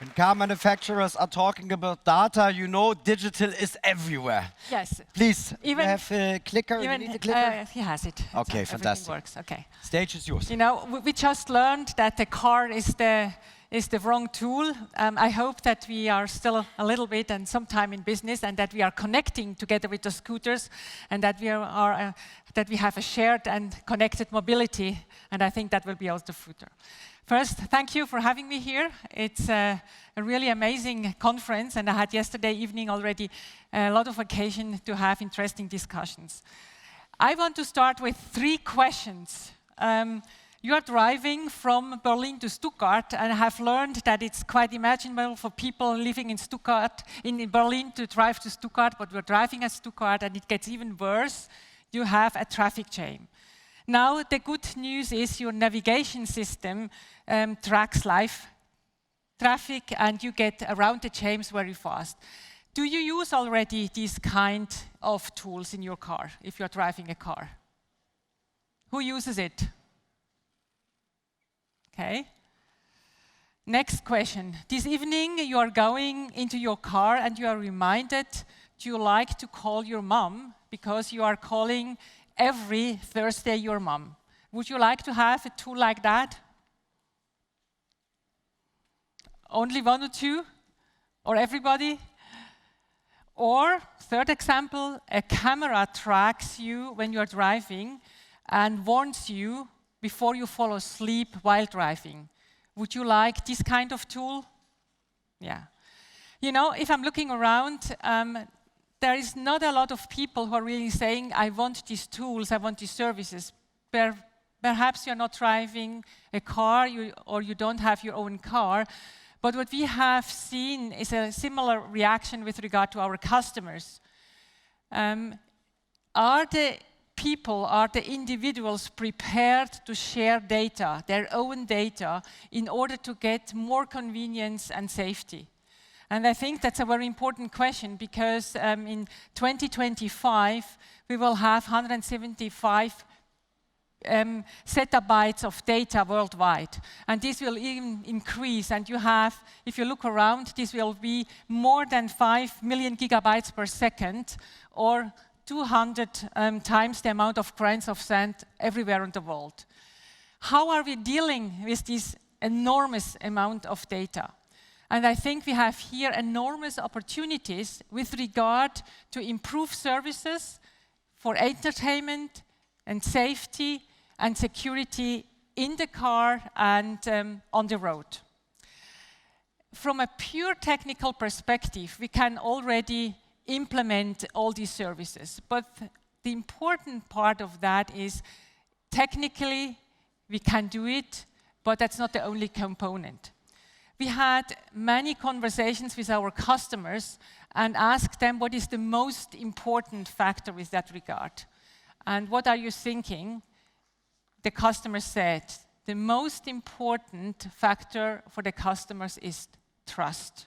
When car manufacturers are talking about data, you know digital is everywhere. Yes. Please, Even, you have a clicker? You need a clicker? He has it. Okay, so fantastic. Everything works. Okay. Stage is yours. You know, we just learned that the car is the wrong tool. I hope that we are still a little bit and some time in business, and that we are connecting together with the scooters, and that that we have a shared and connected mobility. And I think that will be also the future. First, thank you for having me here. It's a really amazing conference, and I had yesterday evening already a lot of occasion to have interesting discussions. I want to start with 3 questions. You are driving from Berlin to Stuttgart, and I have learned that it's quite imaginable for people living in Stuttgart, in Berlin, to drive to Stuttgart, but we're driving at Stuttgart, and it gets even worse. You have a traffic jam. Now, the good news is your navigation system tracks live traffic, and you get around the jams very fast. Do you use already these kind of tools in your car, if you're driving a car? Who uses it? Okay. Next question. This evening you are going into your car and you are reminded you like to call your mom because you are calling every Thursday your mom. Would you like to have a tool like that? Only 1 or 2? Or everybody? Or, third example, a camera tracks you when you are driving and warns you before you fall asleep while driving. Would you like this kind of tool? Yeah. You know, if I'm looking around, there is not a lot of people who are really saying, I want these tools, I want these services. Perhaps you're not driving a car or you don't have your own car. But what we have seen is a similar reaction with regard to our customers. Are the individuals prepared to share data, their own data, in order to get more convenience and safety? And I think that's a very important question because in 2025, we will have 175 zettabytes of data worldwide. And this will even increase. And you have, if you look around, this will be more than 5 million gigabytes per second, or 200 times the amount of grains of sand everywhere in the world. How are we dealing with this enormous amount of data? And I think we have here enormous opportunities with regard to improve services for entertainment and safety and security in the car and on the road. From a pure technical perspective, we can already implement all these services. But the important part of that is technically we can do it, but that's not the only component. We had many conversations with our customers and asked them what is the most important factor with that regard. And what are you thinking? The customer said, the most important factor for the customers is trust.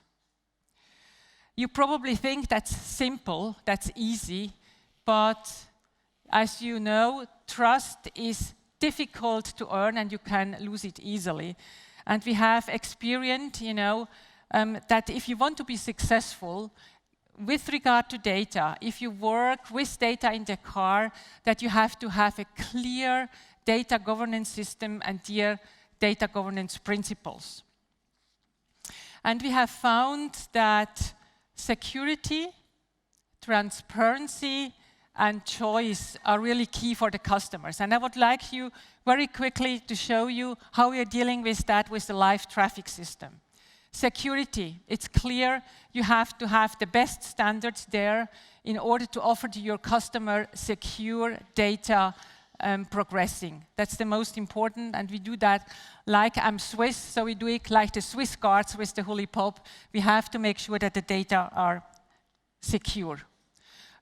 You probably think that's simple, that's easy, but as you know, trust is difficult to earn and you can lose it easily. And we have experienced, you know, that if you want to be successful with regard to data, if you work with data in the car, that you have to have a clear data governance system and dear data governance principles. And we have found that security, transparency, and choice are really key for the customers. And I would like you very quickly to show you how we are dealing with that with the live traffic system. Security, it's clear you have to have the best standards there in order to offer to your customer secure data progressing. That's the most important, and we do that like I'm Swiss, so we do it like the Swiss guards with the Holy Pope. We have to make sure that the data are secure.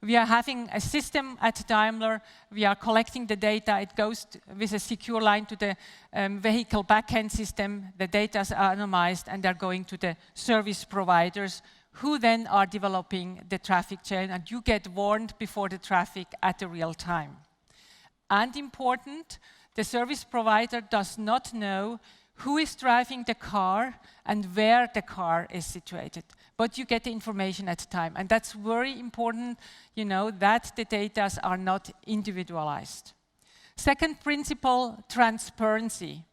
We are having a system at Daimler. We are collecting the data. It goes with a secure line to the vehicle backend system. The data is anonymized, and they're going to the service providers, who then are developing the traffic chain, and you get warned before the traffic at the real time. And important, the service provider does not know who is driving the car and where the car is situated. But you get the information at the time. And that's very important, you know, that the data are not individualized. Second principle, transparency.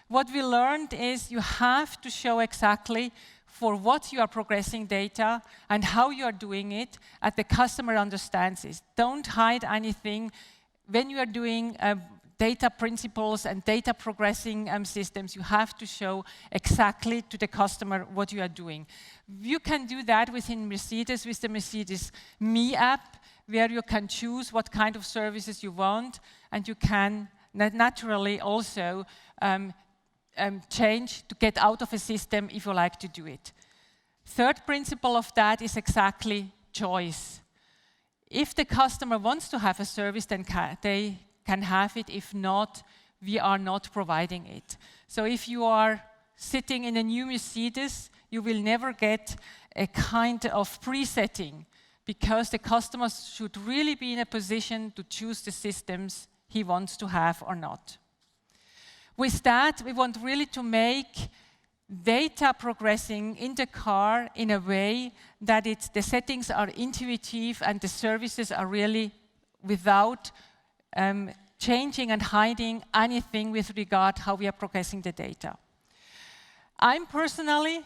What we learned is you have to show exactly for what you are progressing data and how you are doing it, and the customer understands it. Don't hide anything. When you are doing data principles and data progressing systems, you have to show exactly to the customer what you are doing. You can do that within Mercedes with the Mercedes Me app, where you can choose what kind of services you want, and you can naturally also change to get out of a system if you like to do it. Third principle of that is exactly choice. If the customer wants to have a service, then they can have it. If not, we are not providing it. So if you are sitting in a new Mercedes, you will never get a kind of presetting, because the customer should really be in a position to choose the systems he wants to have or not. With that, we want really to make data progressing in the car in a way that the settings are intuitive and the services are really without changing and hiding anything with regard how we are progressing the data. I'm personally,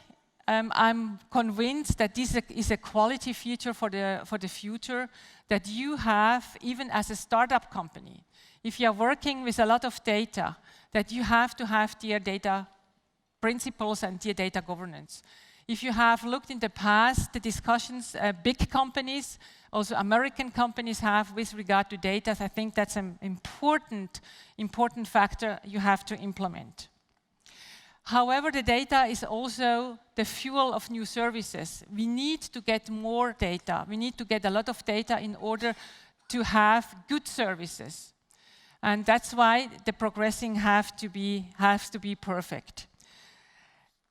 I'm convinced that this is a quality feature for the future, that you have, even as a startup company, if you are working with a lot of data, that you have to have their data principles and their data governance. If you have looked in the past, the discussions big companies, also American companies have with regard to data, I think that's an important factor you have to implement. However, the data is also the fuel of new services. We need to get more data. We need to get a lot of data in order to have good services. And that's why the progressing has to be perfect.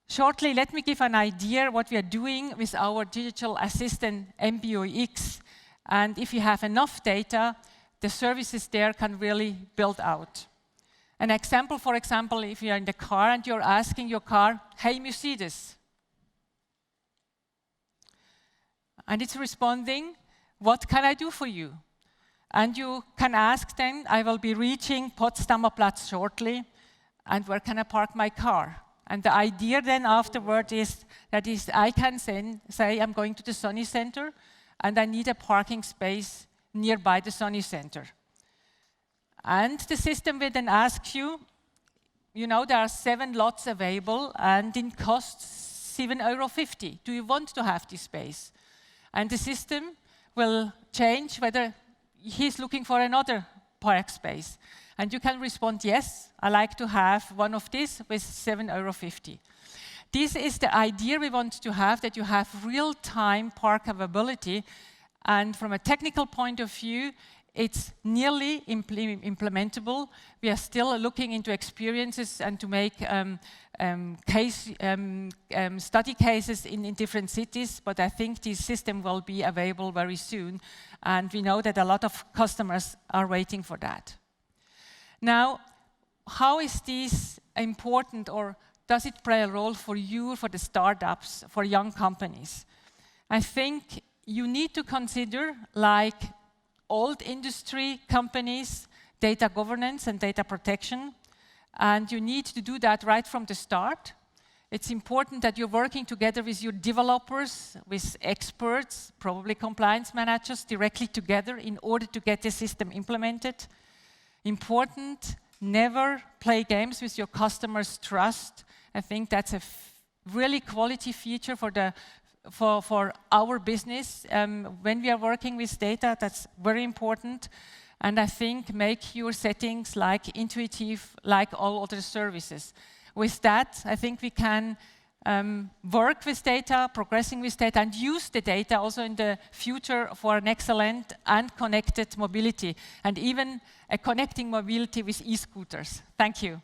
Shortly, let me give an idea what we are doing with our digital assistant MBOX. And if you have enough data, the services there can really build out. An example, for example, if you're in the car and you're asking your car, "Hey Mercedes." And it's responding, "What can I do for you?" And you can ask them, "I will be reaching Potsdamer Platz shortly, and where can I park my car?" And the idea then afterward is I can say I'm going to the Sony Center and I need a parking space nearby the Sony Center. And the system will then ask you, you know, there are 7 lots available and it costs €7.50. Do you want to have this space? And the system will change whether he's looking for another park space. And you can respond, "Yes, I like to have one of these with €7.50. This is the idea we want to have, that you have real-time park availability. And from a technical point of view, it's nearly implementable. We are still looking into experiences and to make study cases in different cities, but I think this system will be available very soon. And we know that a lot of customers are waiting for that. Now, how is this important, or does it play a role for you, for the startups, for young companies? I think you need to consider, like old industry companies, data governance and data protection, and you need to do that right from the start. It's important that you're working together with your developers, with experts, probably compliance managers, directly together in order to get the system implemented. Important, never play games with your customers' trust. I think that's a really quality feature for our business. When we are working with data, that's very important. And I think make your settings like intuitive, like all other services. With that, I think we can work with data, progressing with data, and use the data also in the future for an excellent and connected mobility, and even a connecting mobility with e-scooters. Thank you.